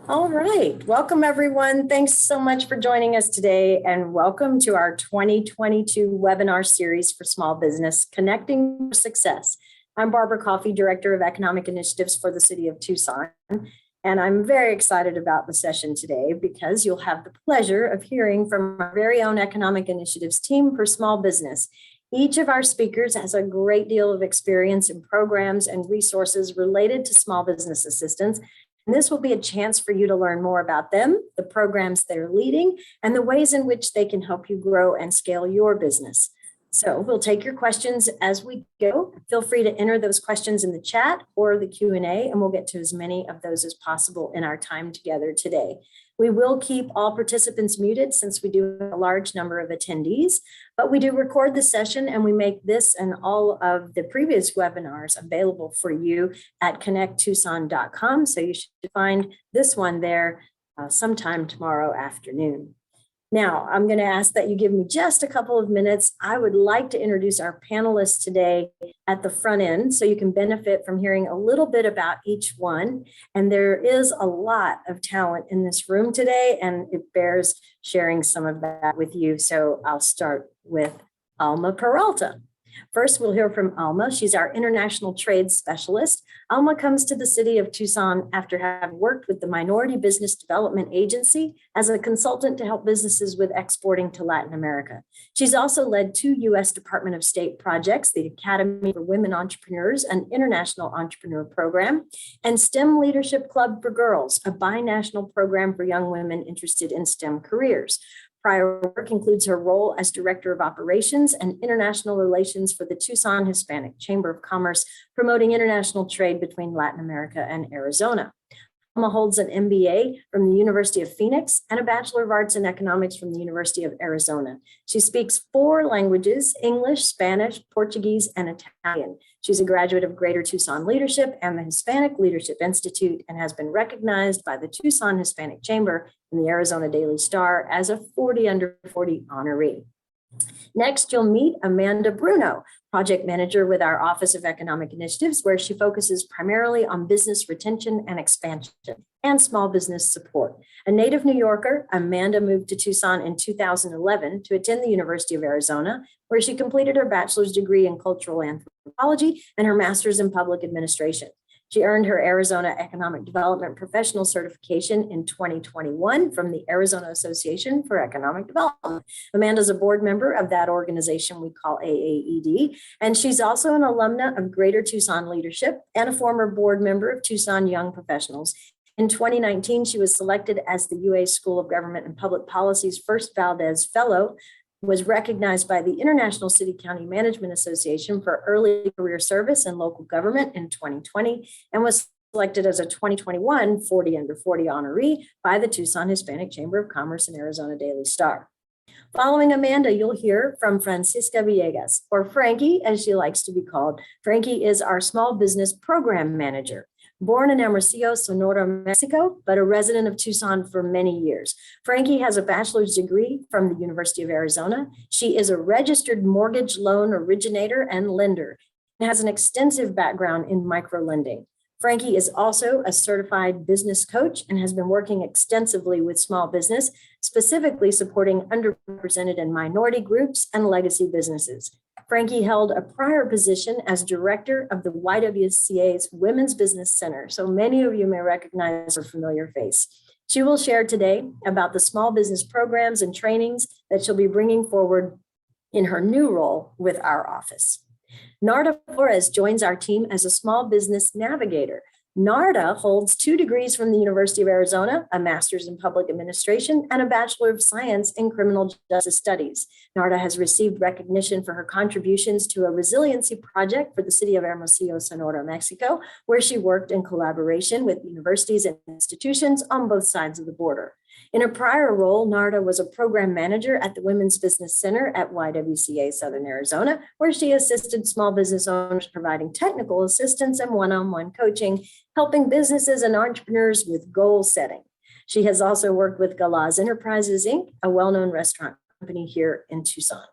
All right. Welcome, everyone. Thanks so much for joining us today, and welcome to our 2022 webinar series for small business, Connecting for Success. I'm Barbara Coffey, Director of Economic Initiatives for the City of Tucson, and I'm very excited about the session today because you'll have the pleasure of hearing from our very own Economic Initiatives team for small business. Each of our speakers has a great deal of experience in programs and resources related to small business assistance. And this will be a chance for you to learn more about them, the programs they're leading, and the ways in which they can help you grow and scale your business. So we'll take your questions as we go. Feel free to enter those questions in the chat or the Q&A, and we'll get to as many of those as possible in our time together today. We will keep all participants muted since we do have a large number of attendees, but we do record the session and we make this and all of the previous webinars available for you at connecttucson.com. So you should find this one there sometime tomorrow afternoon. Now, I'm going to ask that you give me just a couple of minutes. I would like to introduce our panelists today at the front end so you can benefit from hearing a little bit about each one. And there is a lot of talent in this room today, and it bears sharing some of that with you. So I'll start with Alma Peralta. First, we'll hear from Alma. She's our international trade specialist. Alma comes to the city of Tucson after having worked with the Minority Business Development Agency as a consultant to help businesses with exporting to Latin America. She's also led 2 U.S. Department of State projects, the Academy for Women Entrepreneurs, an international entrepreneur program, and STEM Leadership Club for Girls, a binational program for young women interested in STEM careers. Prior work includes her role as Director of Operations and International Relations for the Tucson Hispanic Chamber of Commerce, promoting international trade between Latin America and Arizona. Alma holds an MBA from the University of Phoenix and a Bachelor of Arts in Economics from the University of Arizona. She speaks 4 languages: English, Spanish, Portuguese, and Italian. She's a graduate of Greater Tucson Leadership and the Hispanic Leadership Institute and has been recognized by the Tucson Hispanic Chamber and the Arizona Daily Star as a 40 under 40 honoree. Next, you'll meet Amanda Bruno, project manager with our Office of Economic Initiatives, where she focuses primarily on business retention and expansion and small business support. A native New Yorker, Amanda moved to Tucson in 2011 to attend the University of Arizona, where she completed her bachelor's degree in cultural anthropology and her master's in public administration. She earned her Arizona Economic Development Professional Certification in 2021 from the Arizona Association for Economic Development. Amanda's a board member of that organization we call AAED, and she's also an alumna of Greater Tucson Leadership and a former board member of Tucson Young Professionals. In 2019, she was selected as the UA School of Government and Public Policy's first Valdez Fellow, was recognized by the International City County Management Association for early career service in local government in 2020, and was selected as a 2021 40 under 40 honoree by the Tucson Hispanic Chamber of Commerce and Arizona Daily Star. Following Amanda, you'll hear from Francisca Villegas, or Frankie, as she likes to be called. Frankie is our small business program manager. Born in Hermosillo, Sonora, Mexico, but a resident of Tucson for many years. Frankie has a bachelor's degree from the University of Arizona. She is a registered mortgage loan originator and lender and has an extensive background in microlending. Frankie is also a certified business coach and has been working extensively with small business, specifically supporting underrepresented and minority groups and legacy businesses. Frankie held a prior position as director of the YWCA's Women's Business Center, so many of you may recognize her familiar face. She will share today about the small business programs and trainings that she'll be bringing forward in her new role with our office. Narda Flores joins our team as a small business navigator. Narda holds 2 degrees from the University of Arizona, a master's in public administration, and a Bachelor of Science in criminal justice studies. Narda has received recognition for her contributions to a resiliency project for the city of Hermosillo, Sonora, Mexico, where she worked in collaboration with universities and institutions on both sides of the border. In a prior role, Narda was a program manager at the Women's Business Center at YWCA Southern Arizona, where she assisted small business owners providing technical assistance and one-on-one coaching, helping businesses and entrepreneurs with goal setting. She has also worked with Galaz Enterprises, Inc., a well-known restaurant company here in Tucson.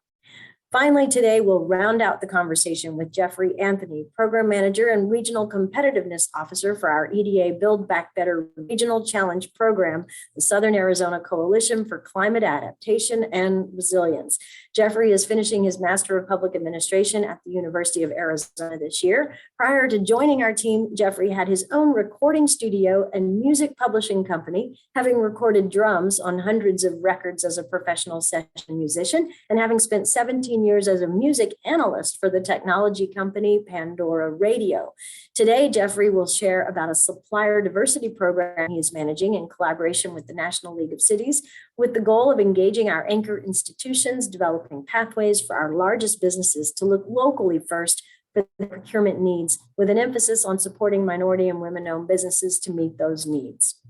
Finally, today we'll round out the conversation with Jeffrey Anthony, Program Manager and Regional Competitiveness Officer for our EDA Build Back Better Regional Challenge Program, the Southern Arizona Coalition for Climate Adaptation and Resilience. Jeffrey is finishing his Master of Public Administration at the University of Arizona this year. Prior to joining our team, Jeffrey had his own recording studio and music publishing company, having recorded drums on hundreds of records as a professional session musician, and having spent 17 years as a music analyst for the technology company Pandora Radio. Today, Jeffrey will share about a supplier diversity program he is managing in collaboration with the National League of Cities, with the goal of engaging our anchor institutions, developing pathways for our largest businesses to look locally first for the procurement needs, with an emphasis on supporting minority and women-owned businesses to meet those needs.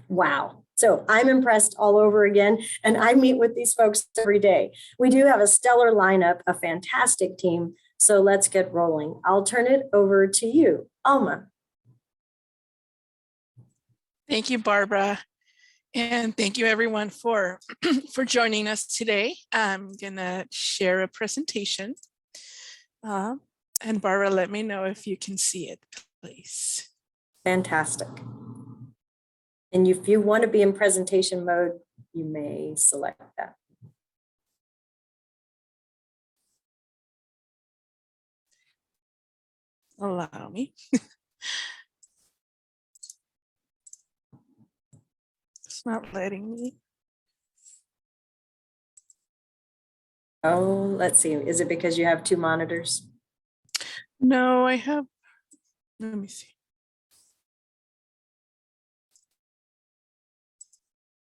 Wow. So I'm impressed all over again, and I meet with these folks every day. We do have a stellar lineup, a fantastic team. So let's get rolling. I'll turn it over to you, Alma. Thank you, Barbara. And thank you everyone for joining us today. I'm gonna share a presentation. And Barbara, let me know if you can see it, please. Fantastic. And if you want to be in presentation mode, you may select that. Allow me. It's not letting me. Oh, let's see. Is it because you have two monitors? No, I have, let me see.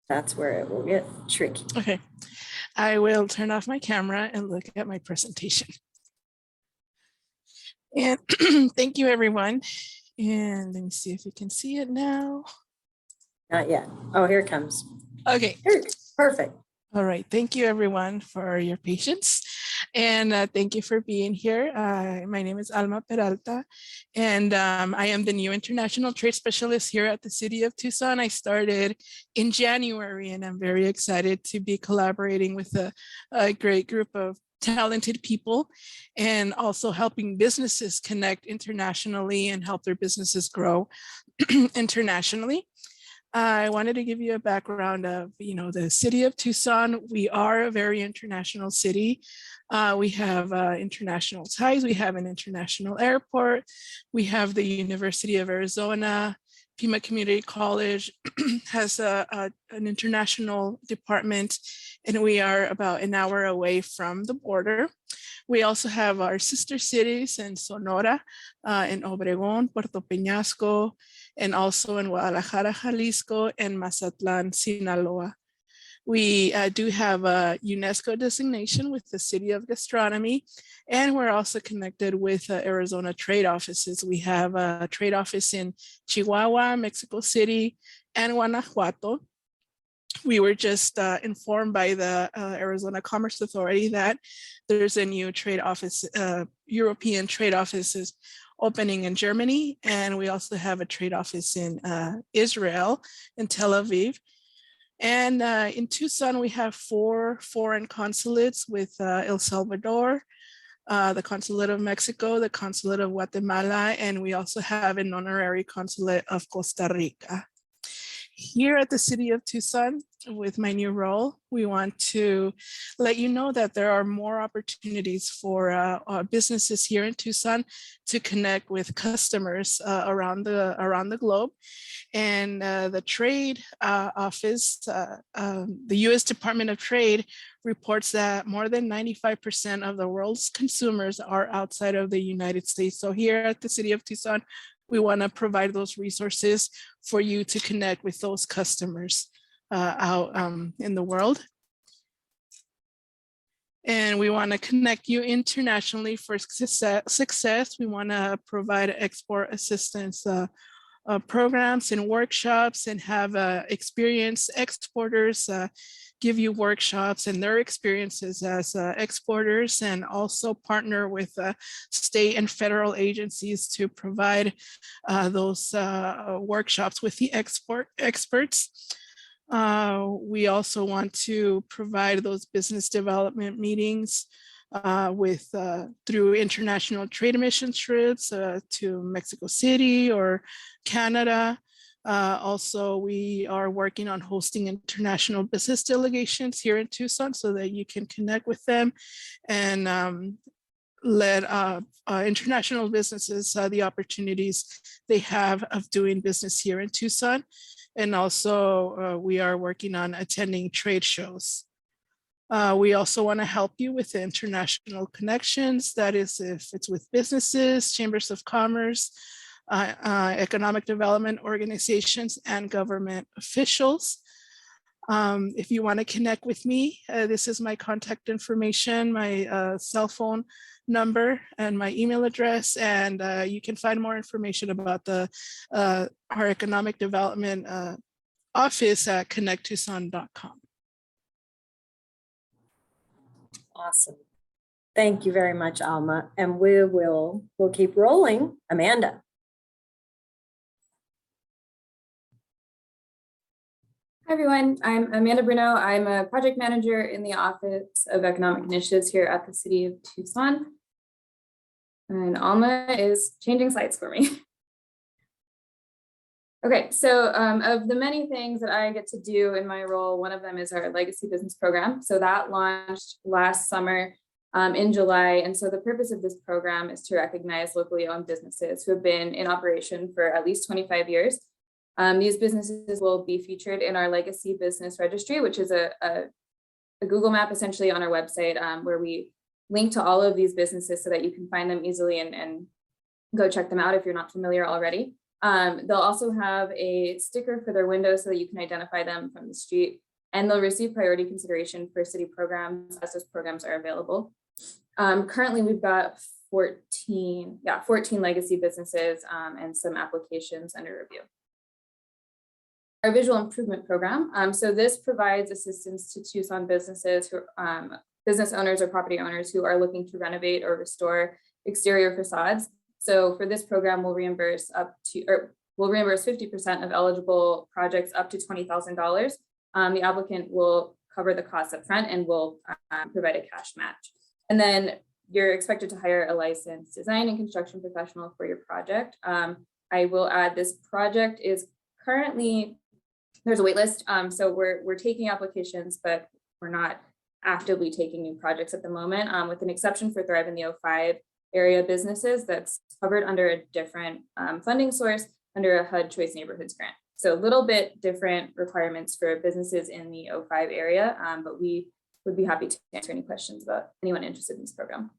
That's where it will get tricky. Okay, I will turn off my camera and look at my presentation. And thank you, everyone. And let me see if you can see it now. Not yet. Oh, here it comes. Okay. Perfect. All right. Thank you, everyone, for your patience. And thank you for being here. My name is Alma Peralta, and I am the new International Trade Specialist here at the City of Tucson. I started in January, and I'm very excited to be collaborating with a great group of talented people, and also helping businesses connect internationally and help their businesses grow internationally. I wanted to give you a background of, the City of Tucson. We are a very international city. We have international ties. We have an international airport. We have the University of Arizona. Pima Community College has an international department, and we are about an hour away from the border. We also have our sister cities in Sonora, in Obregón, Puerto Peñasco, and also in Guadalajara, Jalisco, and Mazatlan, Sinaloa. We do have a UNESCO designation with the City of Gastronomy, and we're also connected with Arizona trade offices. We have a trade office in Chihuahua, Mexico City, and Guanajuato. We were just informed by the Arizona Commerce Authority that there's a new trade office, European trade offices opening in Germany. And we also have a trade office in Israel, in Tel Aviv. And in Tucson, we have 4 foreign consulates with El Salvador, the Consulate of Mexico, the Consulate of Guatemala, and we also have an honorary consulate of Costa Rica. Here at the City of Tucson, with my new role, we want to let you know that there are more opportunities for businesses here in Tucson to connect with customers around the globe. And the trade office, the U.S. Department of Trade reports that more than 95% of the world's consumers are outside of the United States. So here at the City of Tucson, we want to provide those resources for you to connect with those customers out in the world. And we want to connect you internationally for success. We want to provide export assistance programs and workshops, and have experienced exporters give you workshops and their experiences as exporters, and also partner with state and federal agencies to provide those workshops with the export experts. We also want to provide those business development meetings through international trade mission trips to Mexico City or Canada. Also, we are working on hosting international business delegations here in Tucson so that you can connect with them and let international businesses the opportunities they have of doing business here in Tucson. And also we are working on attending trade shows. We also want to help you with the international connections. That is, if it's with businesses, chambers of commerce, economic development organizations, and government officials. If you want to connect with me, this is my contact information, my cell phone number, and my email address. And you can find more information about our economic development office at connecttucson.com. Awesome. Thank you very much, Alma. And we'll keep rolling. Amanda. Hi, everyone. I'm Amanda Bruno. I'm a project manager in the Office of Economic Initiatives here at the City of Tucson. And Alma is changing slides for me. Okay, so of the many things that I get to do in my role, one of them is our Legacy Business Program. So that launched last summer in July. And so the purpose of this program is to recognize locally owned businesses who have been in operation for at least 25 years. These businesses will be featured in our Legacy Business Registry, which is a Google map essentially on our website where we link to all of these businesses so that you can find them easily and go check them out if you're not familiar already. They'll also have a sticker for their window so that you can identify them from the street, and they'll receive priority consideration for city programs as those programs are available. Currently, we've got 14 legacy businesses and some applications under review. Our visual improvement program. So this provides assistance to Tucson businesses, business owners or property owners who are looking to renovate or restore exterior facades. So for this program, we'll reimburse 50% of eligible projects up to $20,000. The applicant will cover the costs up front and will provide a cash match. And then you're expected to hire a licensed design and construction professional for your project. I will add, this project is currently, there's a wait list. So we're taking applications, but we're not actively taking new projects at the moment, with an exception for Thrive in the 05 area businesses that's covered under a different funding source under a HUD Choice Neighborhoods grant. So a little bit different requirements for businesses in the 05 area, but we would be happy to answer any questions about anyone interested in this program.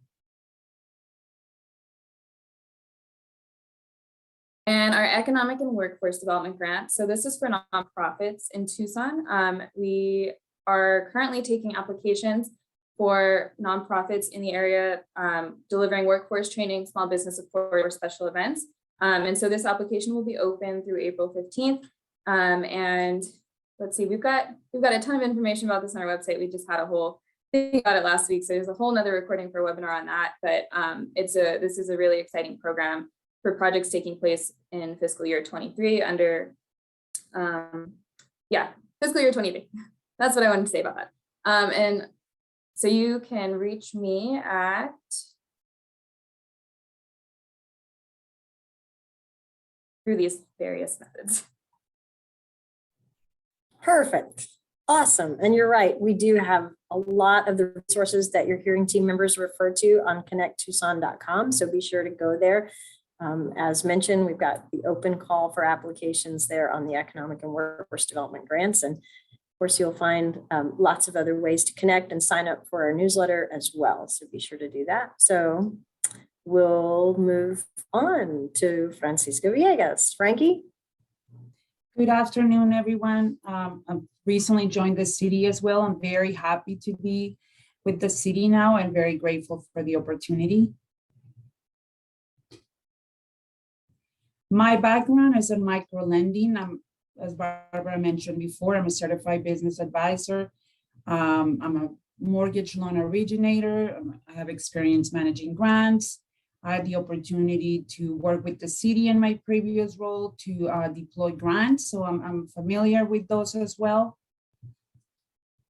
And our economic and workforce development grant. So this is for nonprofits in Tucson. We are currently taking applications for nonprofits in the area, delivering workforce training, small business support, or special events. And so this application will be open through April 15th. And let's see, we've got a ton of information about this on our website. We just had a whole thing about it last week. So there's a whole nother recording for a webinar on that. But this is a really exciting program for projects taking place in fiscal year 23 under, fiscal year 23. That's what I wanted to say about that. And so you can reach me at through these various methods. Perfect. Awesome. And you're right. We do have a lot of the resources that you're hearing team members refer to on connecttucson.com. So be sure to go there. As mentioned, we've got the open call for applications there on the economic and workforce development grants. And of course, you'll find lots of other ways to connect and sign up for our newsletter as well. So be sure to do that. So we'll move on to Francisco Villegas. Frankie? Good afternoon, everyone. I've recently joined the city as well. I'm very happy to be with the city now and very grateful for the opportunity. My background is in micro lending. As Barbara mentioned before, I'm a certified business advisor. I'm a mortgage loan originator. I have experience managing grants. I had the opportunity to work with the city in my previous role to deploy grants. So I'm familiar with those as well.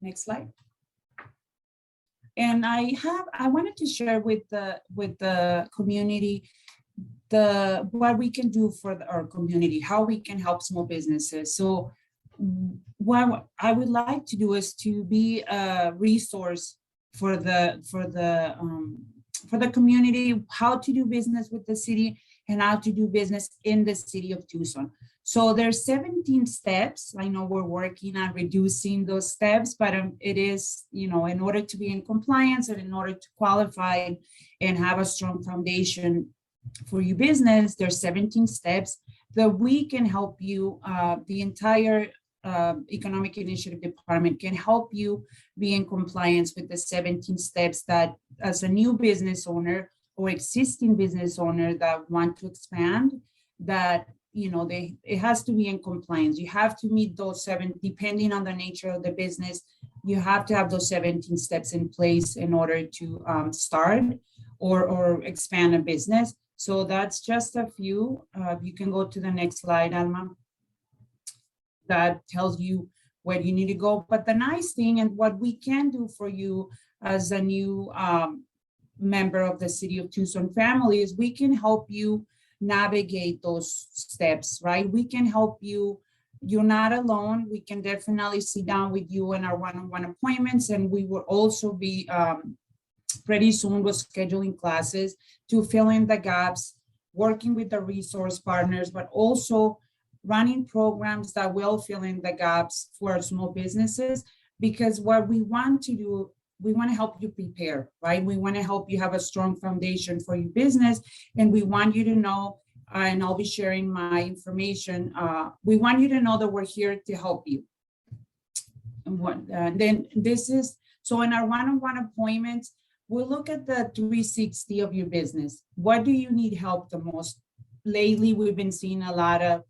Next slide. And I wanted to share with the community what we can do for our community, how we can help small businesses. So what I would like to do is to be a resource for the community, how to do business with the city and how to do business in the city of Tucson. So there's 17 steps. I know we're working on reducing those steps, but it is, in order to be in compliance and in order to qualify and have a strong foundation for your business, there's 17 steps that we can help you. The entire Economic Initiative Department can help you be in compliance with the 17 steps that, as a new business owner or existing business owner that want to expand, that it has to be in compliance. You have to meet those 7, depending on the nature of the business. You have to have those 17 steps in place in order to start or expand a business. So that's just a few. You can go to the next slide, Alma. That tells you where you need to go. But the nice thing, and what we can do for you as a new member of the City of Tucson family, is we can help you navigate those steps, right? We can help you. You're not alone. We can definitely sit down with you in our one-on-one appointments, and we will also be pretty soon with scheduling classes to fill in the gaps, working with the resource partners, but also running programs that will fill in the gaps for our small businesses. Because what we want to do, we want to help you prepare, right? We want to help you have a strong foundation for your business. And we want you to know, and I'll be sharing my information. We want you to know that we're here to help you. And then this is, so in our one-on-one appointments, we'll look at the 360 of your business. What do you need help the most? Lately, we've been seeing a lot of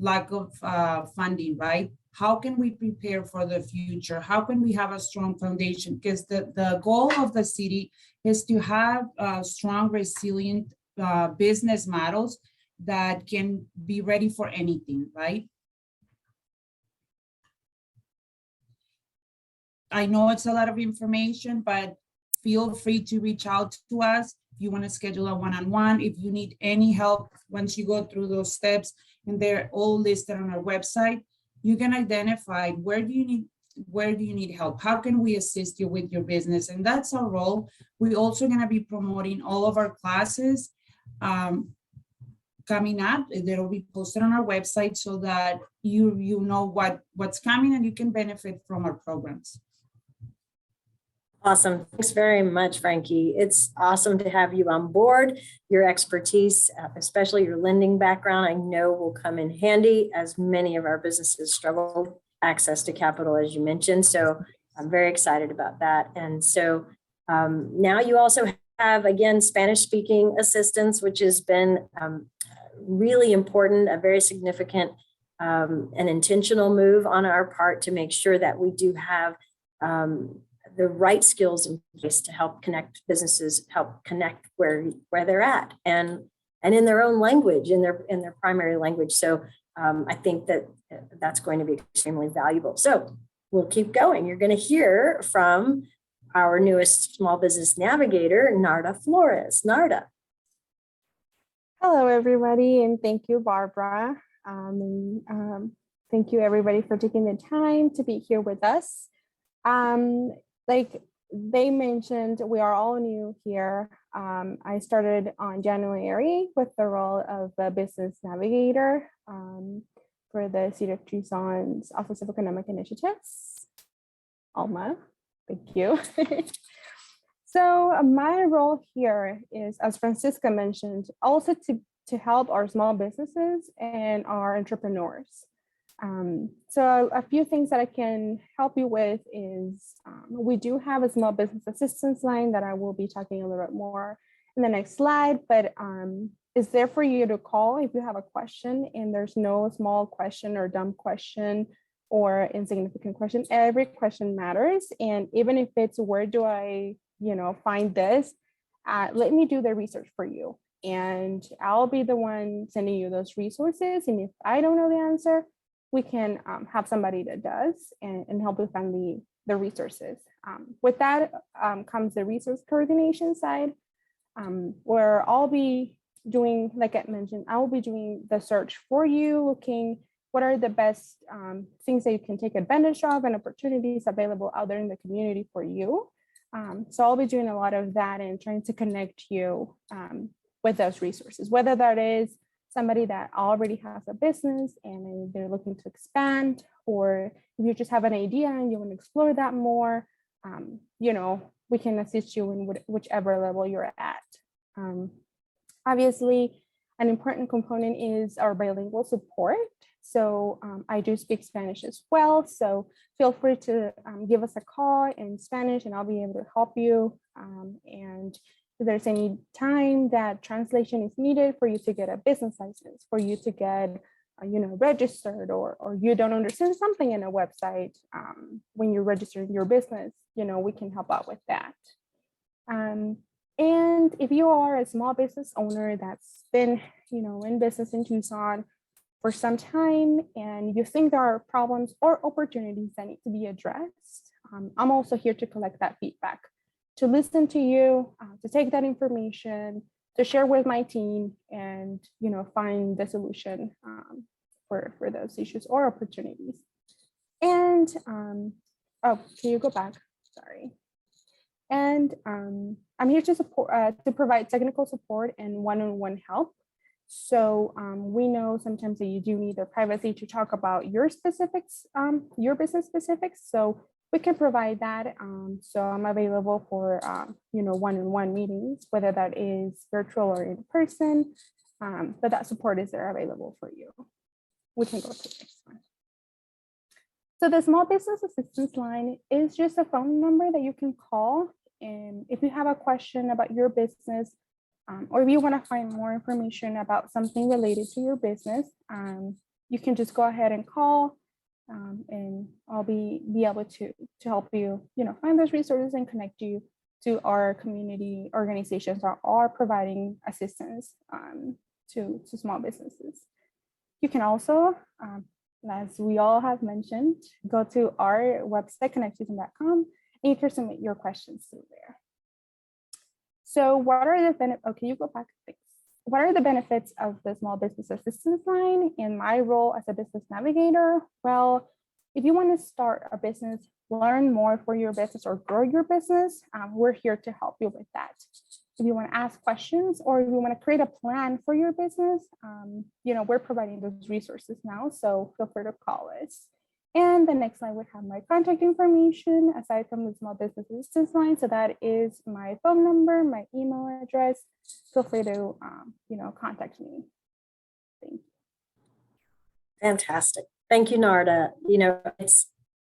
lack of funding, right? How can we prepare for the future? How can we have a strong foundation? Because the goal of the city is to have strong, resilient business models that can be ready for anything, right? I know it's a lot of information, but feel free to reach out to us if you want to schedule a one-on-one. If you need any help once you go through those steps, and they're all listed on our website, you can identify where do you need help? How can we assist you with your business? And that's our role. We're also going to be promoting all of our classes coming up. They'll be posted on our website so that you know what's coming and you can benefit from our programs. Awesome. Thanks very much, Frankie. It's awesome to have you on board. Your expertise, especially your lending background, I know will come in handy as many of our businesses struggle with access to capital, as you mentioned. So I'm very excited about that. And so now you also have, again, Spanish speaking assistance, which has been really important, a very significant and intentional move on our part to make sure that we do have the right skills in place to help connect businesses, help connect where they're at, and in their own language, in their primary language. So I think that's going to be extremely valuable. So we'll keep going. You're going to hear from our newest small business navigator, Narda Flores. Narda. Hello, everybody, and thank you, Barbara. Thank you, everybody, for taking the time to be here with us. Like they mentioned, we are all new here. I started on January with the role of a business navigator for the City of Tucson's Office of Economic Initiatives. Alma, thank you. So my role here is, as Francisca mentioned, also to help our small businesses and our entrepreneurs. So a few things that I can help you with is we do have a small business assistance line that I will be talking a little bit more in the next slide, but it's there for you to call if you have a question, and there's no small question or dumb question or insignificant question. Every question matters. And even if it's, where do I, find this, let me do the research for you. And I'll be the one sending you those resources. And if I don't know the answer, we can have somebody that does and help you find the resources. With that comes the resource coordination side, where I'll be doing, like I mentioned, I will be doing the search for you, looking what are the best things that you can take advantage of and opportunities available out there in the community for you. So I'll be doing a lot of that and trying to connect you with those resources, whether that is somebody that already has a business and they're looking to expand, or if you just have an idea and you want to explore that more, you know, we can assist you in whichever level you're at. Obviously, an important component is our bilingual support. So I do speak Spanish as well. So feel free to give us a call in Spanish and I'll be able to help you. And if there's any time that translation is needed for you to get a business license, for you to get, you know, registered, or you don't understand something in a website when you're registering your business, you know, we can help out with that. And if you are a small business owner that's been, you know, in business in Tucson for some time and you think there are problems or opportunities that need to be addressed, I'm also here to collect that feedback, to listen to you, to take that information, to share with my team and, you know, find the solution for those issues or opportunities. And, oh, can you go back? Sorry. And I'm here to support, to provide technical support and one-on-one help. So we know sometimes that you do need the privacy to talk about your specifics, your business specifics. So we can provide that. So I'm available for, you know, one-on-one meetings, whether that is virtual or in person, but that support is there available for you. We can go to the next one. So the small business assistance line is just a phone number that you can call. And if you have a question about your business, or if you want to find more information about something related to your business, you can just go ahead and call, and I'll be able to help you, you know, find those resources and connect you to our community organizations that are providing assistance to small businesses. You can also, as we all have mentioned, go to our website, connecttucson.com, and you can submit your questions through there. So what are the benefits? Okay, you go back. Thanks. What are the benefits of the small business assistance line in my role as a business navigator? Well, if you want to start a business, learn more for your business or grow your business, we're here to help you with that. If you want to ask questions or if you want to create a plan for your business, you know, we're providing those resources now, so feel free to call us. And the next slide would have my contact information aside from the small business assistance line. So that is my phone number, my email address. Feel free to, you know, contact me. Thank you. Fantastic. Thank you, Narda. You know,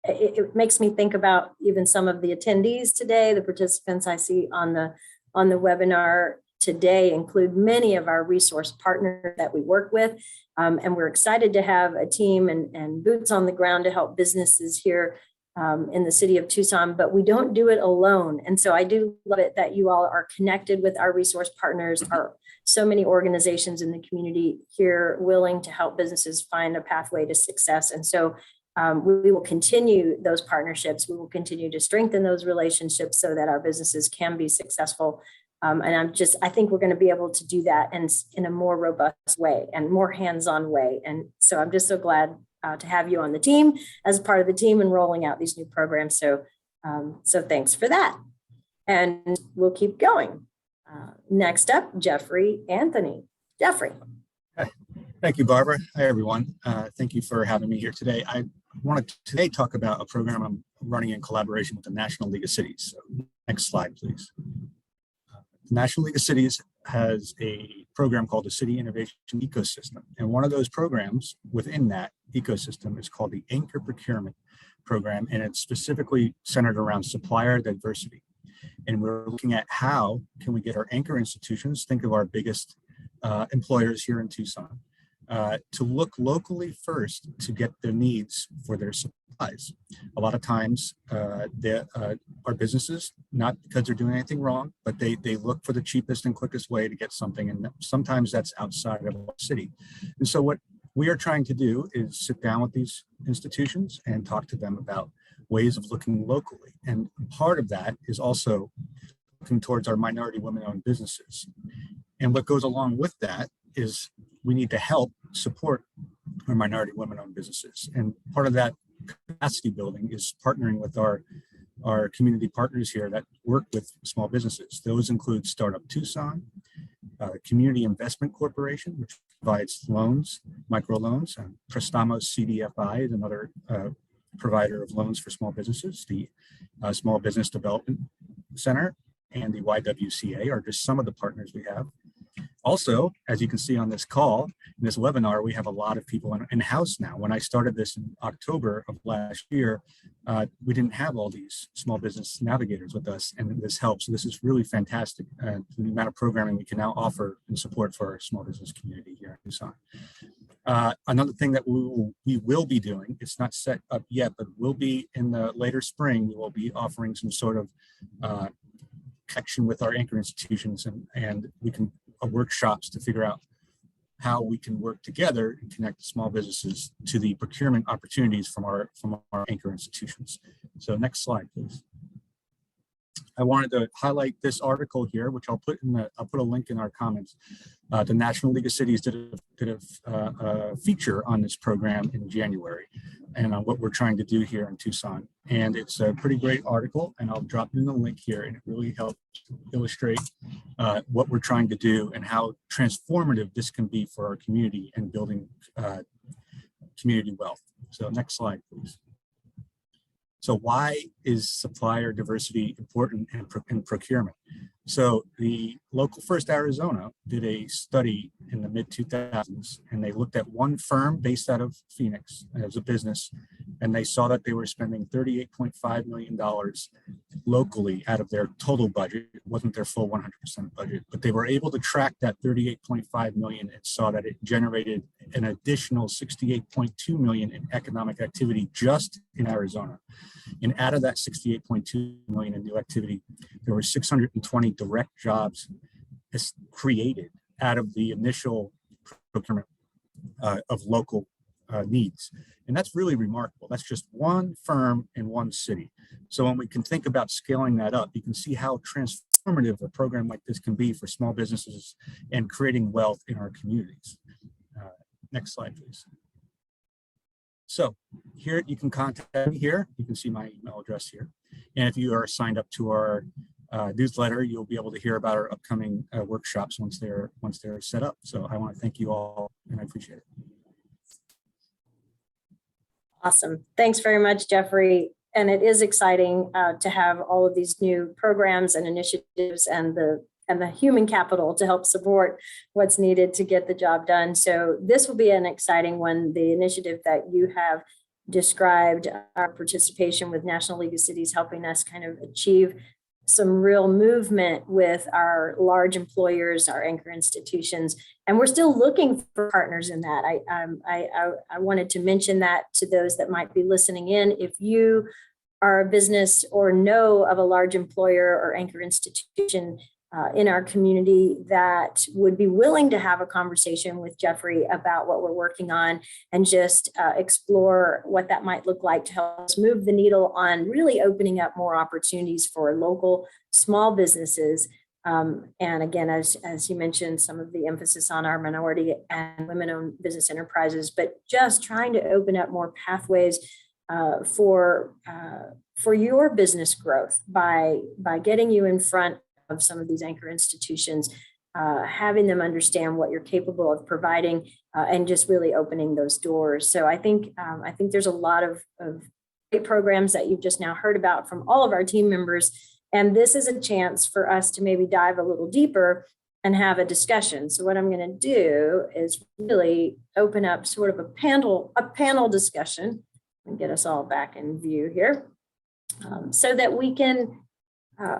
it makes me think about even some of the attendees today, the participants I see on the webinar today include many of our resource partners that we work with. And we're excited to have a team and boots on the ground to help businesses here in the city of Tucson, but we don't do it alone. And so I do love it that you all are connected with our resource partners, are so many organizations in the community here willing to help businesses find a pathway to success. And so we will continue those partnerships. We will continue to strengthen those relationships so that our businesses can be successful. And I think we're going to be able to do that in a more robust way and more hands-on way. And so I'm just so glad to have you on the team as part of the team and rolling out these new programs. So thanks for that. And we'll keep going. Next up, Jeffrey Anthony. Jeffrey. Hi. Thank you, Barbara. Hi, everyone. Thank you for having me here today. I want to today talk about a program I'm running in collaboration with the National League of Cities. So next slide, please. The National League of Cities has a program called the City Innovation Ecosystem. And one of those programs within that ecosystem is called the Anchor Procurement Program. And it's specifically centered around supplier diversity. And we're looking at how can we get our anchor institutions, think of our biggest employers here in Tucson, to look locally first to get their needs for their supplies. A lot of times our businesses, not because they're doing anything wrong, but they look for the cheapest and quickest way to get something. And sometimes that's outside of our city. And so what we are trying to do is sit down with these institutions and talk to them about ways of looking locally. And part of that is also looking towards our minority women-owned businesses. And what goes along with that is we need to help support our minority women-owned businesses. And part of that capacity building is partnering with our community partners here that work with small businesses. Those include Startup Tucson, Community Investment Corporation, which provides loans, microloans, and Prestamos CDFI is another provider of loans for small businesses. The Small Business Development Center and the YWCA are just some of the partners we have. Also, as you can see on this call, in this webinar, we have a lot of people in-house now. When I started this in October of last year, we didn't have all these small business navigators with us, and this helps. So this is really fantastic, the amount of programming we can now offer and support for our small business community here in Tucson. Another thing that we will be doing, it's not set up yet, but will be in the later spring, we will be offering some sort of connection with our anchor institutions, and we can workshops to figure out how we can work together and connect small businesses to the procurement opportunities from our anchor institutions. So next slide, please. I wanted to highlight this article here, which I'll put a link in our comments. The National League of Cities did a feature on this program in January and on what we're trying to do here in Tucson. And it's a pretty great article, and I'll drop in the link here, and it really helps illustrate what we're trying to do and how transformative this can be for our community and building community wealth. So next slide, please. So why is supplier diversity important in procurement? So the Local First Arizona did a study in the mid-2000s, and they looked at one firm based out of Phoenix as a business, and they saw that they were spending $38.5 million locally out of their total budget. It wasn't their full 100% budget, but they were able to track that $38.5 million and saw that it generated an additional $68.2 million in economic activity just in Arizona. And out of that $68.2 million in new activity, there were 620 direct jobs created out of the initial procurement of local needs. And that's really remarkable. That's just one firm in one city. So when we can think about scaling that up, you can see how transformative a program like this can be for small businesses and creating wealth in our communities. Next slide, please. So here you can contact me here. You can see my email address here. And if you are signed up to our newsletter, you'll be able to hear about our upcoming workshops once they're set up. So I want to thank you all, and I appreciate it. Awesome. Thanks very much, Jeffrey. And it is exciting to have all of these new programs and initiatives and the human capital to help support what's needed to get the job done. So this will be an exciting one. The initiative that you have described, our participation with National League of Cities, helping us kind of achieve some real movement with our large employers, our anchor institutions, and we're still looking for partners in that. I wanted to mention that to those that might be listening in. If you are a business or know of a large employer or anchor institution in our community that would be willing to have a conversation with Jeffrey about what we're working on and just explore what that might look like to help us move the needle on really opening up more opportunities for local small businesses. And again, as you mentioned, some of the emphasis on our minority and women-owned business enterprises, but just trying to open up more pathways for your business growth by getting you in front of some of these anchor institutions, having them understand what you're capable of providing, and just really opening those doors. So I think there's a lot of great programs that you've just now heard about from all of our team members, and this is a chance for us to maybe dive a little deeper and have a discussion. So what I'm going to do is really open up sort of a panel discussion and get us all back in view here, so that we can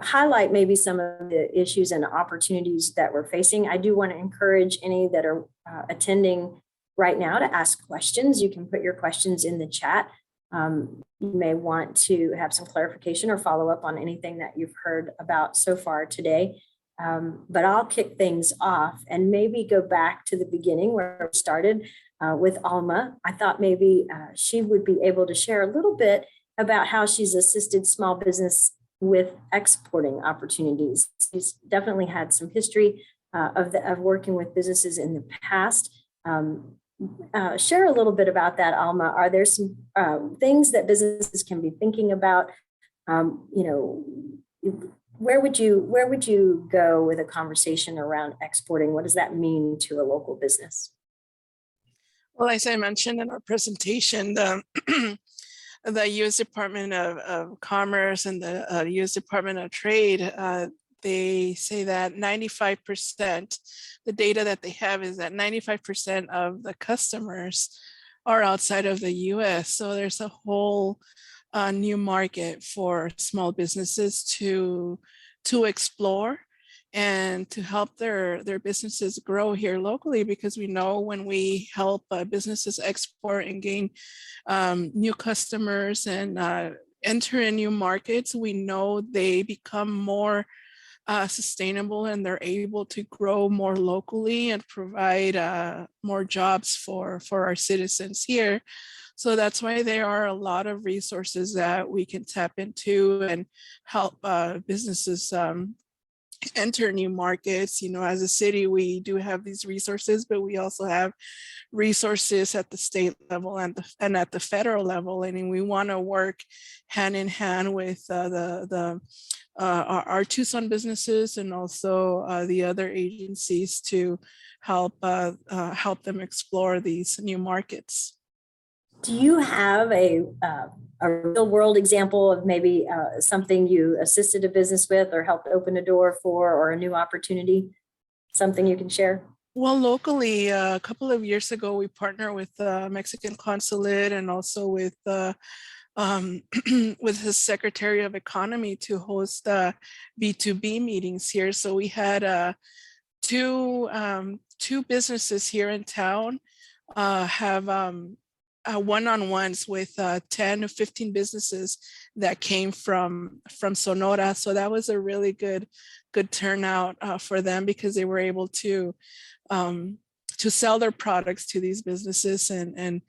highlight maybe some of the issues and opportunities that we're facing. I do want to encourage any that are attending right now to ask questions. You can put your questions in the chat. You may want to have some clarification or follow up on anything that you've heard about so far today. But I'll kick things off and maybe go back to the beginning where we started with Alma. I thought maybe she would be able to share a little bit about how she's assisted small business with exporting opportunities. She's definitely had some history of working with businesses in the past. Share a little bit about that, Alma. Are there some things that businesses can be thinking about? Where would you go with a conversation around exporting? What does that mean to a local business? Well, as I mentioned in our presentation, the U.S. Department of Commerce and the U.S. Department of Trade, they say that 95%, the data that they have is that 95% of the customers are outside of the U.S. So there's a whole new market for small businesses to explore and to help their businesses grow here locally, because we know when we help businesses export and gain new customers and enter in new markets, we know they become more sustainable and they're able to grow more locally and provide more jobs for our citizens here. So that's why there are a lot of resources that we can tap into and help businesses enter new markets. As a city, we do have these resources, but we also have resources at the state level and at the federal level. And we want to work hand in hand with our Tucson businesses and also the other agencies to help them explore these new markets. Do you have a real world example of maybe something you assisted a business with or helped open a door for, or a new opportunity? Something you can share? Well, locally, a couple of years ago, we partnered with the Mexican consulate and also with his Secretary of Economy to host B2B meetings here. So we had two businesses here in town have one-on-ones with 10 to 15 businesses that came from Sonora. So that was a really good turnout for them, because they were able to sell their products to these businesses and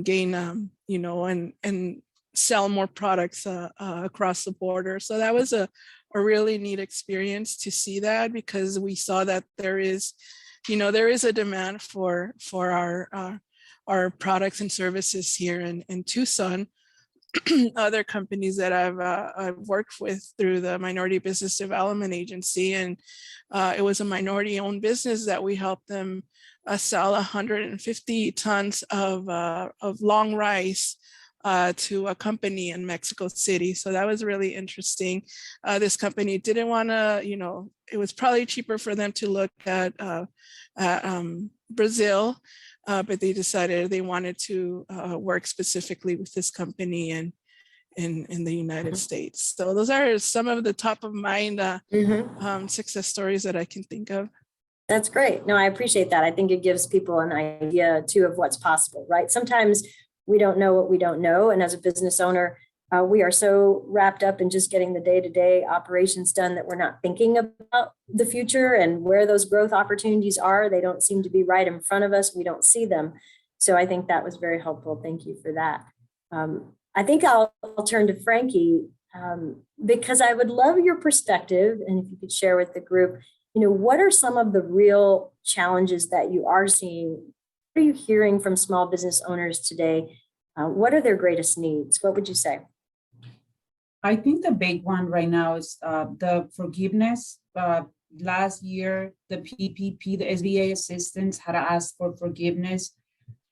gain and sell more products across the border. So that was a really neat experience to see that, because we saw that there is a demand for our products and services here in Tucson. Other companies that I've worked with through the Minority Business Development Agency, and it was a minority-owned business that we helped them sell 150 tons of long rice to a company in Mexico City. So that was really interesting. This company didn't want to, it was probably cheaper for them to look at Brazil, but they decided they wanted to work specifically with this company in the United States. So those are some of the top of mind success stories that I can think of. That's great. No, I appreciate that. I think it gives people an idea too of what's possible, right? Sometimes we don't know what we don't know. And as a business owner, we are so wrapped up in just getting the day-to-day operations done that we're not thinking about the future and where those growth opportunities are. They don't seem to be right in front of us. We don't see them. So I think that was very helpful. Thank you for that. I think I'll turn to Frankie because I would love your perspective. And if you could share with the group, what are some of the real challenges that you are seeing? What are you hearing from small business owners today? What are their greatest needs? What would you say? I think the big one right now is the forgiveness. Last year, the PPP, the SBA assistance had asked for forgiveness.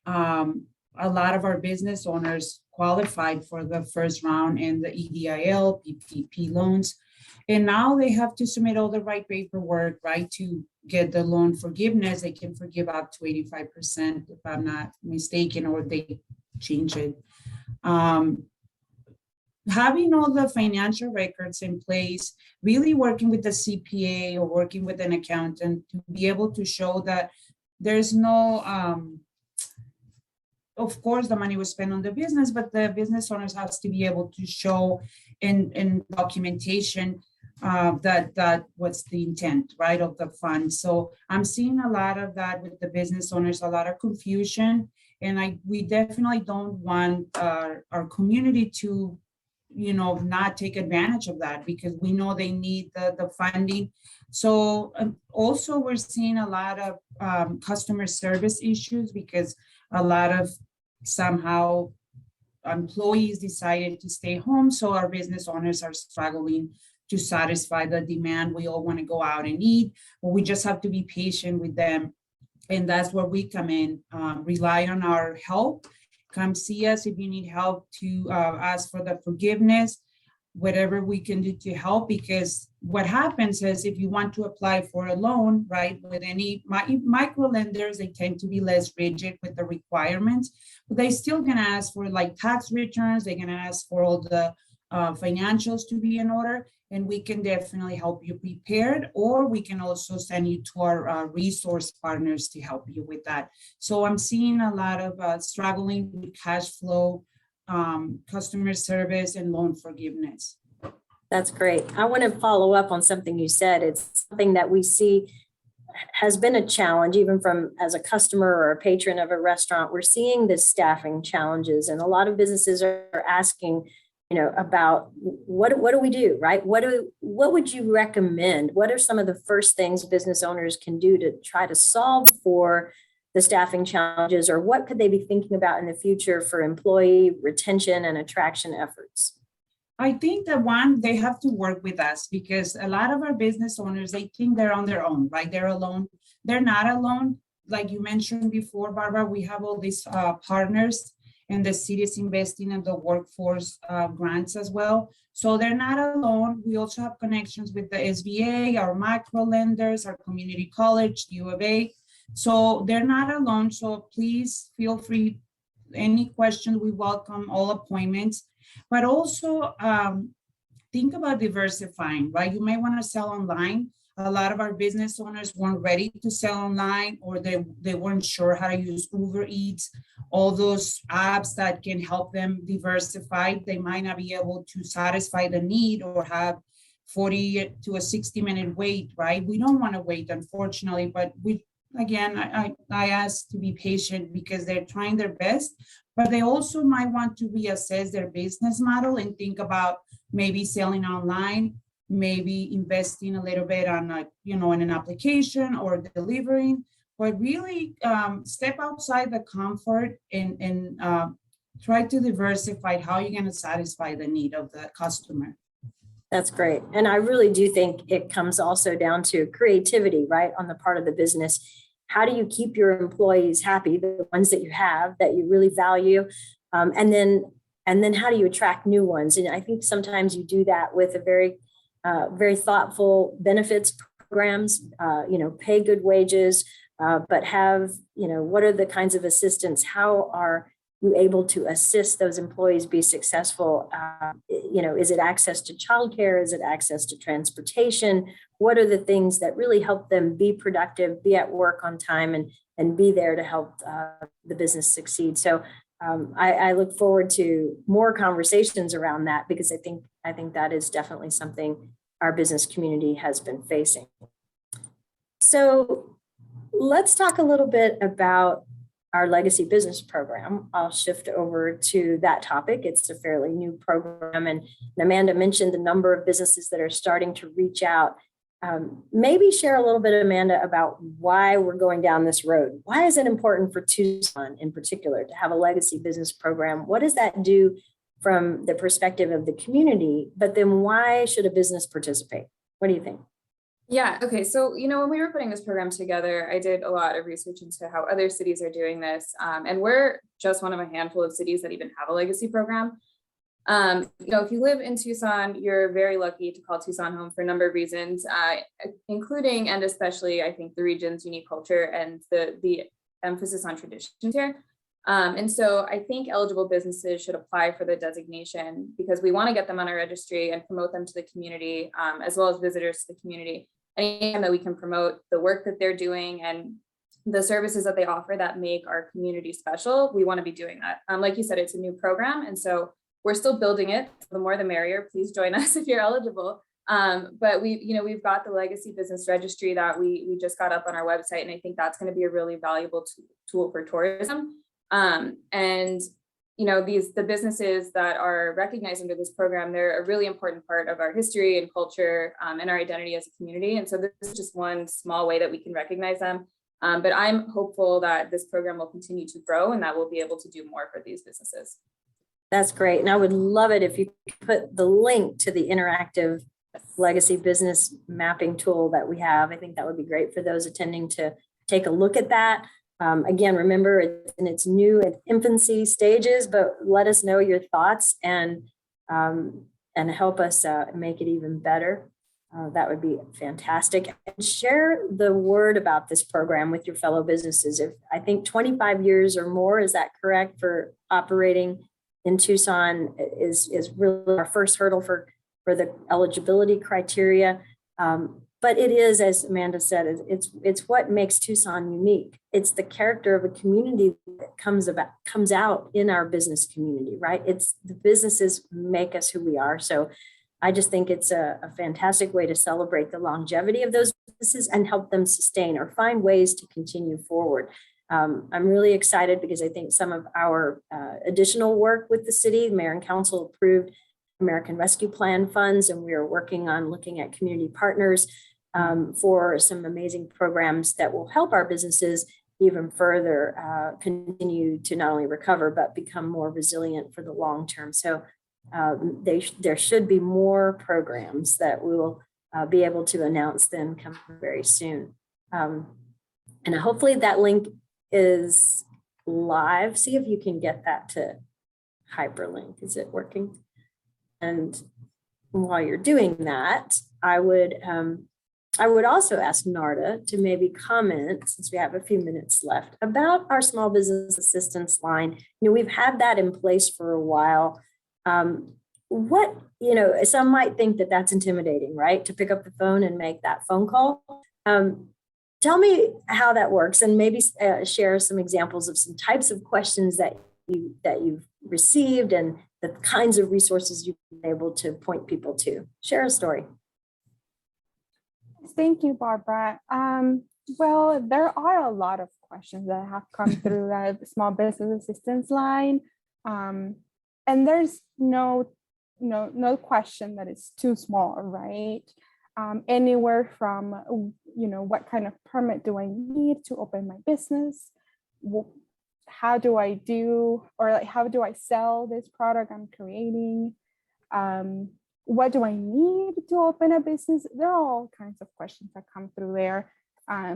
A lot of our business owners qualified for the first round and the EDIL, PPP loans. And now they have to submit all the right paperwork, right, to get the loan forgiveness. They can forgive up to 85%, if I'm not mistaken, or they change it. Having all the financial records in place, really working with the CPA or working with an accountant to be able to show that there's no, of course, the money was spent on the business, but the business owners have to be able to show in documentation that was the intent, right, of the fund. So I'm seeing a lot of that with the business owners, a lot of confusion. And we definitely don't want our community to, not take advantage of that, because we know they need the funding. So also we're seeing a lot of customer service issues, because a lot of somehow employees decided to stay home. So our business owners are struggling to satisfy the demand. We all want to go out and eat, but we just have to be patient with them. And that's where we come in, rely on our help. Come see us if you need help, to ask for the forgiveness, whatever we can do to help. Because what happens is, if you want to apply for a loan, right, with any micro lenders, they tend to be less rigid with the requirements, but they still gonna ask for like tax returns. They're gonna ask for all the financials to be in order. And we can definitely help you prepared, or we can also send you to our resource partners to help you with that. So I'm seeing a lot of struggling with cash flow, customer service, and loan forgiveness. That's great. I want to follow up on something you said. It's something that we see has been a challenge, even from as a customer or a patron of a restaurant. We're seeing the staffing challenges, and a lot of businesses are asking, about what do we do, right? What would you recommend? What are some of the first things business owners can do to try to solve for the staffing challenges, or what could they be thinking about in the future for employee retention and attraction efforts? I think that one, they have to work with us, because a lot of our business owners, they think they're on their own, right? They're alone. They're not alone. Like you mentioned before, Barbara, we have all these partners, and the city is investing in the workforce grants as well. So they're not alone. We also have connections with the SBA, our micro lenders, our community college, U of A. So they're not alone. So please feel free. Any questions, we welcome all appointments. But also think about diversifying, right? You may want to sell online. A lot of our business owners weren't ready to sell online, or they weren't sure how to use Uber Eats, all those apps that can help them diversify. They might not be able to satisfy the need, or have 40 to a 60-minute wait, right? We don't want to wait, unfortunately, but I ask to be patient, because they're trying their best, but they also might want to reassess their business model and think about maybe selling online, maybe investing a little bit on in an application or delivering, but really step outside the comfort and try to diversify how you're going to satisfy the need of the customer. That's great. And I really do think it comes also down to creativity, right, on the part of the business. How do you keep your employees happy, the ones that you have that you really value? And then how do you attract new ones? And I think sometimes you do that with a very thoughtful benefits programs, pay good wages, but have, what are the kinds of assistance? How are you able to assist those employees be successful? Is it access to childcare? Is it access to transportation? What are the things that really help them be productive, be at work on time, and be there to help the business succeed? So I look forward to more conversations around that, because I think that is definitely something our business community has been facing. So let's talk a little bit about our legacy business program. I'll shift over to that topic. It's a fairly new program, and Amanda mentioned the number of businesses that are starting to reach out. Maybe share a little bit, Amanda, about why we're going down this road. Why is it important for Tucson in particular to have a legacy business program? What does that do from the perspective of the community? But then why should a business participate? What do you think? Yeah, okay. So, when we were putting this program together, I did a lot of research into how other cities are doing this. And we're just one of a handful of cities that even have a legacy program. If you live in Tucson, you're very lucky to call Tucson home for a number of reasons, including and especially, I think, the region's unique culture and the emphasis on traditions here. And so I think eligible businesses should apply for the designation, because we want to get them on our registry and promote them to the community, as well as visitors to the community. Anytime that we can promote the work that they're doing and the services that they offer that make our community special, we want to be doing that. Like you said, it's a new program, and so we're still building it. The more the merrier. Please join us if you're eligible. But we've got the legacy business registry that we just got up on our website, and I think that's going to be a really valuable tool for tourism. And the businesses that are recognized under this program, they're a really important part of our history and culture and our identity as a community. And so this is just one small way that we can recognize them. But I'm hopeful that this program will continue to grow and that we'll be able to do more for these businesses. That's great. And I would love it if you put the link to the interactive legacy business mapping tool that we have. I think that would be great for those attending to take a look at that. Again, remember, it's in its new and infancy stages, but let us know your thoughts and help us make it even better. That would be fantastic. And share the word about this program with your fellow businesses. If I think 25 years or more, is that correct, for operating in Tucson is really our first hurdle for the eligibility criteria. But it is, as Amanda said, it's what makes Tucson unique. It's the character of a community that comes out in our business community, right? It's the businesses make us who we are. So I just think it's a fantastic way to celebrate the longevity of those businesses and help them sustain or find ways to continue forward. I'm really excited because I think some of our additional work with the city, the mayor and council approved American Rescue Plan funds, and we are working on looking at community partners for some amazing programs that will help our businesses even further continue to not only recover, but become more resilient for the long term. So there should be more programs that we will be able to announce then come very soon. And hopefully that link is live. See if you can get that to hyperlink. Is it working? And while you're doing that, I would also ask Narda to maybe comment, since we have a few minutes left, about our small business assistance line. We've had that in place for a while. Some might think that that's intimidating, right? To pick up the phone and make that phone call. Tell me how that works, and maybe share some examples of some types of questions that you've received and the kinds of resources you've been able to point people to. Share a story. Thank you, Barbara. Well, there are a lot of questions that have come through that small business assistance line. And there's no question that it's too small, right? Anywhere from, what kind of permit do I need to open my business? How do I how do I sell this product I'm creating? What do I need to open a business? There are all kinds of questions that come through there.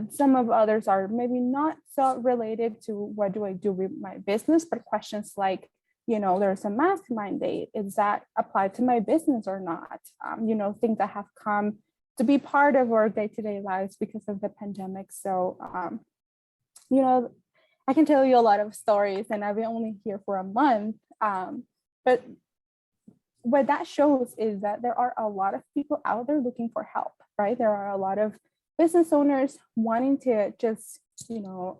Some of others are maybe not so related to what do I do with my business, but questions like, there's a mask mandate. Is that applied to my business or not? Things that have come to be part of our day-to-day lives because of the pandemic. So, I can tell you a lot of stories, and I've been only here for a month. But what that shows is that there are a lot of people out there looking for help, right? There are a lot of business owners wanting to just,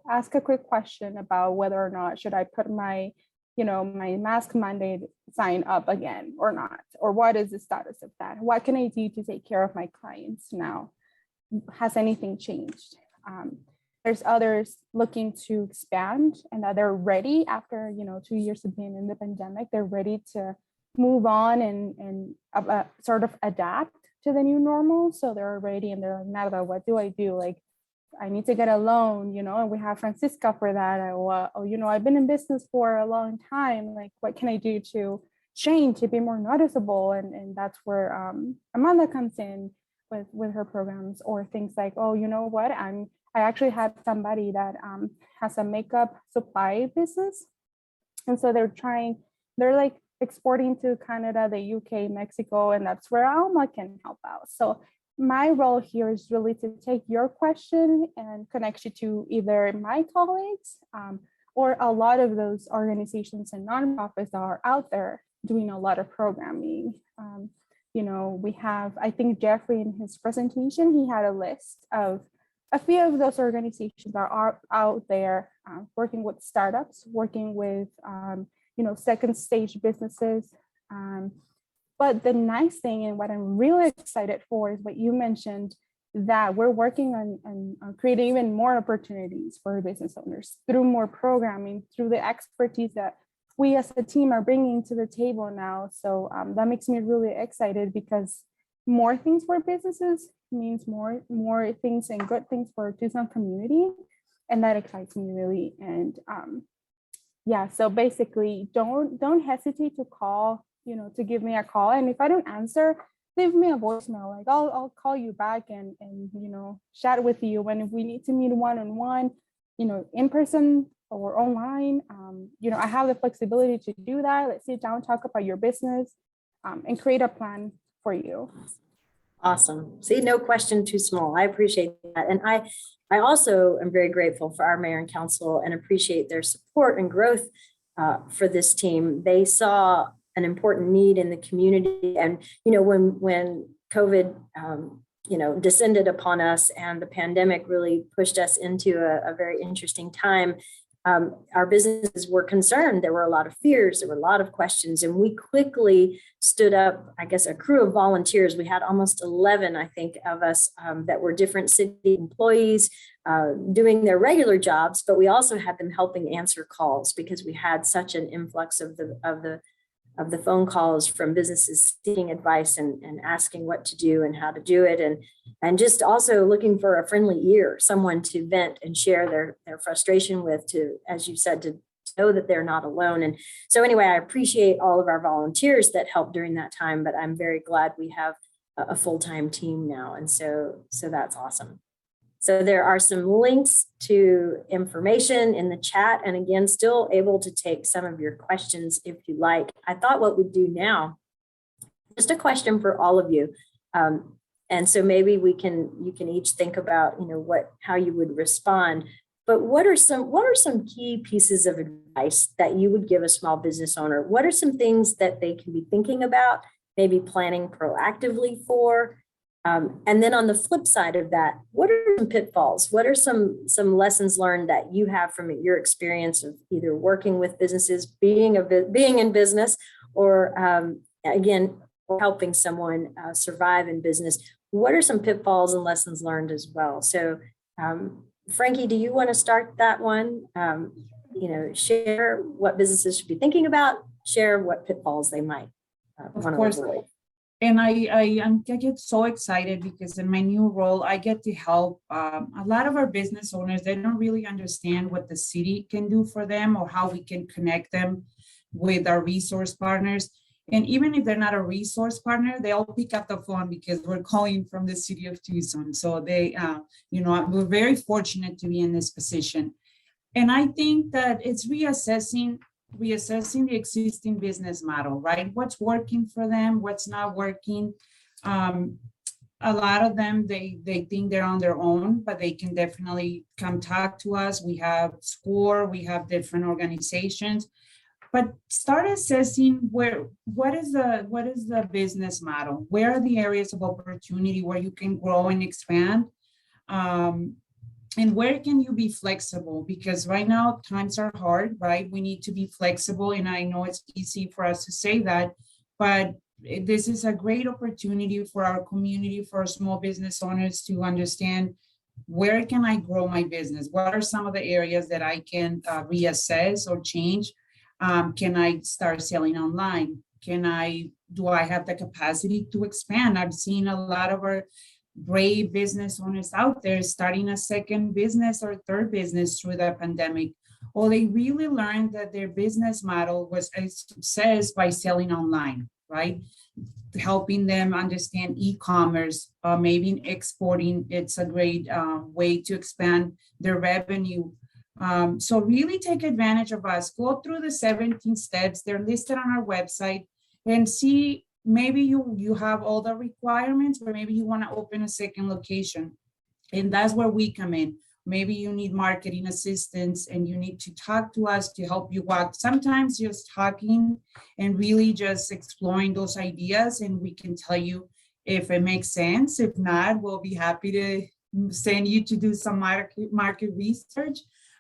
ask a quick question about whether or not should I put my mask mandate sign up again or not, or what is the status of that? What can I do to take care of my clients now? Has anything changed? There's others looking to expand and that they're ready after, 2 years of being in the pandemic. They're ready to move on and sort of adapt to the new normal. So they're ready and they're like, Nada, what do I do? Like, I need to get a loan, and we have Francisca for that. I've been in business for a long time. Like, what can I do to change, to be more noticeable? And that's where Amanda comes in with her programs, or things like, I actually have somebody that has a makeup supply business. And so they're like exporting to Canada, the UK, Mexico, and that's where Alma can help out. So my role here is really to take your question and connect you to either my colleagues or a lot of those organizations and nonprofits that are out there doing a lot of programming. We have, I think Jeffrey in his presentation, he had a list of a few of those organizations that are out there working with startups, working with, second stage businesses, But the nice thing and what I'm really excited for is what you mentioned, that we're working on creating even more opportunities for business owners through more programming, through the expertise that we as a team are bringing to the table now. So that makes me really excited, because more things for businesses means more things and good things for Tucson community. And that excites me really. And yeah, so basically don't hesitate to call, to give me a call. And if I don't answer, leave me a voicemail. Like I'll call you back and chat with you. And if we need to meet one-on-one, in person or online, I have the flexibility to do that. Let's sit down, talk about your business, and create a plan for you. Awesome. See, no question too small. I appreciate that. And I also am very grateful for our mayor and council and appreciate their support and growth for this team. They saw an important need in the community. And, when COVID, descended upon us and the pandemic really pushed us into a very interesting time, our businesses were concerned. There were a lot of fears, there were a lot of questions, and we quickly stood up, I guess, a crew of volunteers. We had almost 11, I think, of us that were different city employees doing their regular jobs, but we also had them helping answer calls because we had such an influx of the phone calls from businesses seeking advice and asking what to do and how to do it. And just also looking for a friendly ear, someone to vent and share their frustration with, to, as you said, to know that they're not alone. And so anyway, I appreciate all of our volunteers that helped during that time, but I'm very glad we have a full-time team now. And so that's awesome. So there are some links to information in the chat, and again, still able to take some of your questions if you like. I thought what we'd do now, just a question for all of you. And so maybe you can each think about, how you would respond. But what are some key pieces of advice that you would give a small business owner? What are some things that they can be thinking about, maybe planning proactively for? And then on the flip side of that, what are some pitfalls? What are some lessons learned that you have from your experience of either working with businesses, being in business, or again, helping someone survive in business? What are some pitfalls and lessons learned as well? So Frankie, do you want to start that one? Share what businesses should be thinking about, share what pitfalls they might want to avoid. And I get so excited because in my new role, I get to help a lot of our business owners. They don't really understand what the city can do for them or how we can connect them with our resource partners. And even if they're not a resource partner, they all pick up the phone because we're calling from the city of Tucson. So they, we're very fortunate to be in this position. And I think that it's reassessing the existing business model, right? What's working for them, what's not working. A lot of them, they think they're on their own, but they can definitely come talk to us. We have SCORE, we have different organizations, but start assessing what is the business model? Where are the areas of opportunity where you can grow and expand? And where can you be flexible? Because right now times are hard, right? We need to be flexible. And I know it's easy for us to say that, but this is a great opportunity for our community, for our small business owners to understand, where can I grow my business? What are some of the areas that I can reassess or change? Can I start selling online? Do I have the capacity to expand? I've seen a lot of our brave business owners out there starting a second business or third business through the pandemic. Or they really learned that their business model was a success by selling online, right? Helping them understand e-commerce, maybe exporting. It's a great way to expand their revenue. So really take advantage of us. Go through the 17 steps. They're listed on our website and see. Maybe you have all the requirements, or maybe you want to open a second location. And that's where we come in. Maybe you need marketing assistance and you need to talk to us to help you walk. Sometimes just talking and really just exploring those ideas, and we can tell you if it makes sense. If not, we'll be happy to send you to do some market research.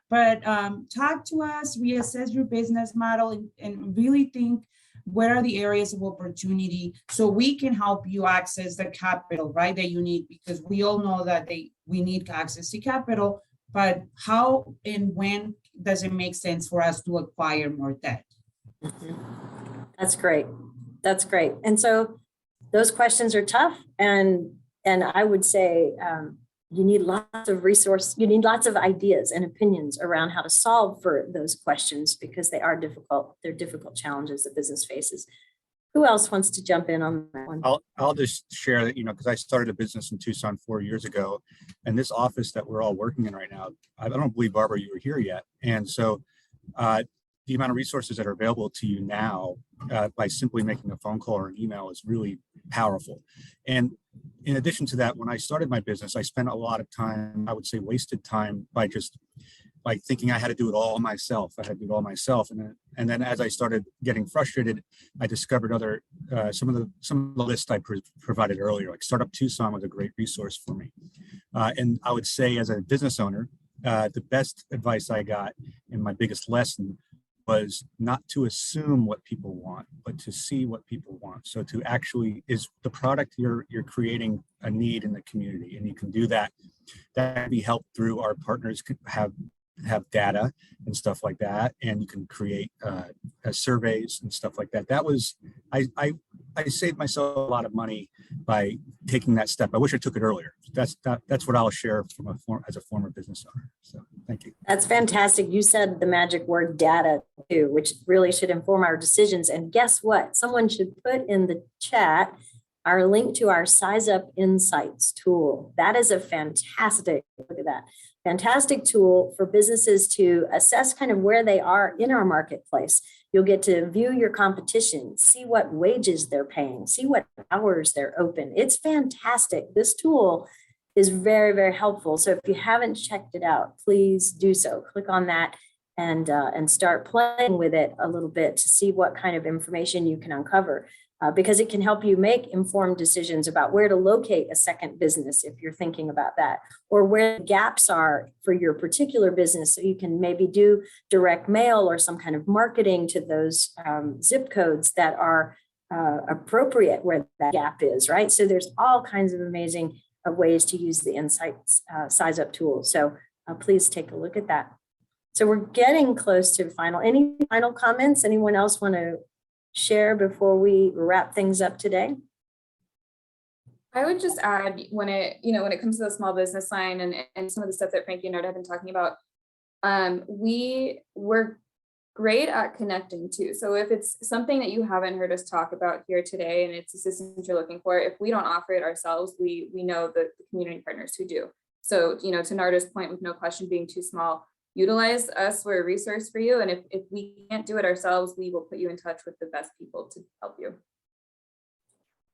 But talk to us, reassess your business model, and really think where are the areas of opportunity, so we can help you access the capital, right, that you need, because we all know that we need access to capital, but how and when does it make sense for us to acquire more debt? That's great. That's great. And so those questions are tough. And I would say you need lots of resource, you need lots of ideas and opinions around how to solve for those questions, because they are difficult. They're difficult challenges that business faces. Who else wants to jump in on that one? I'll just share that, because I started a business in Tucson 4 years ago, and this office that we're all working in right now, I don't believe, Barbara, you were here yet. And so the amount of resources that are available to you now by simply making a phone call or an email is really powerful. And in addition to that, when I started my business, I spent a lot of time, I would say wasted time, by just like thinking I had to do it all myself. I had to do it all myself. And then as I started getting frustrated, I discovered other, some of the lists I provided earlier, like Startup Tucson was a great resource for me. And I would say, as a business owner, the best advice I got, and my biggest lesson, was not to assume what people want, but to see what people want. So to actually, is the product you're creating a need in the community? And you can do that. That can be helped through our partners could have data and stuff like that, and you can create surveys and stuff like that. That was, I saved myself a lot of money by taking that step. I wish I took it earlier. That's what I'll share as a former business owner. So thank you. That's fantastic. You said the magic word data too, which really should inform our decisions. And guess what? Someone should put in the chat our link to our Size Up Insights tool. That is a fantastic, look at that, fantastic tool for businesses to assess kind of where they are in our marketplace. You'll get to view your competition, see what wages they're paying, see what hours they're open. It's fantastic. This tool is very, very helpful. So if you haven't checked it out, please do so. Click on that and start playing with it a little bit to see what kind of information you can uncover. Because it can help you make informed decisions about where to locate a second business if you're thinking about that, or where the gaps are for your particular business, so you can maybe do direct mail or some kind of marketing to those zip codes that are appropriate where that gap is, right? So there's all kinds of amazing ways to use the Insights Size Up tool. So please take a look at that. So we're getting close to final. Any final comments? Anyone else want to share before we wrap things up today? I would just add, when it comes to the small business line and some of the stuff that Frankie and Nard have been talking about, we're great at connecting too. So if it's something that you haven't heard us talk about here today and it's assistance you're looking for, if we don't offer it ourselves, we know the community partners who do. So, to Narda's point, with no question being too small, utilize us. We're a resource for you. And if we can't do it ourselves, we will put you in touch with the best people to help you.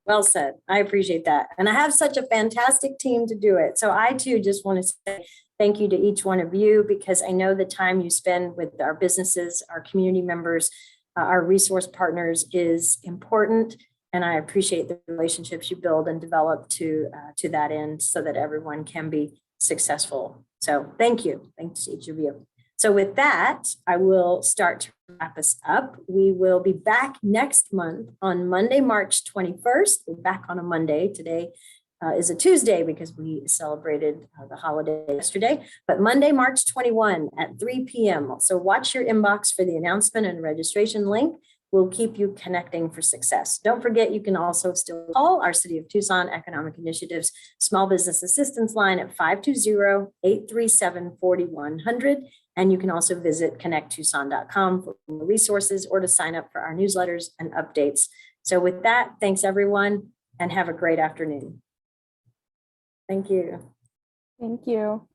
Well said. I appreciate that. And I have such a fantastic team to do it. So I too just want to say thank you to each one of you, because I know the time you spend with our businesses, our community members, our resource partners is important. And I appreciate the relationships you build and develop to that end, so that everyone can be successful. So thank you. Thanks to each of you. So with that, I will start to wrap us up. We will be back next month on Monday, March 21st. We're back on a Monday. Today is a Tuesday because we celebrated the holiday yesterday, but Monday, March 21 at 3 p.m. So watch your inbox for the announcement and registration link. We'll keep you connecting for success. Don't forget, you can also still call our City of Tucson Economic Initiatives Small Business Assistance Line at 520-837-4100. And you can also visit connecttucson.com for more resources or to sign up for our newsletters and updates. So with that, thanks everyone, and have a great afternoon. Thank you. Thank you.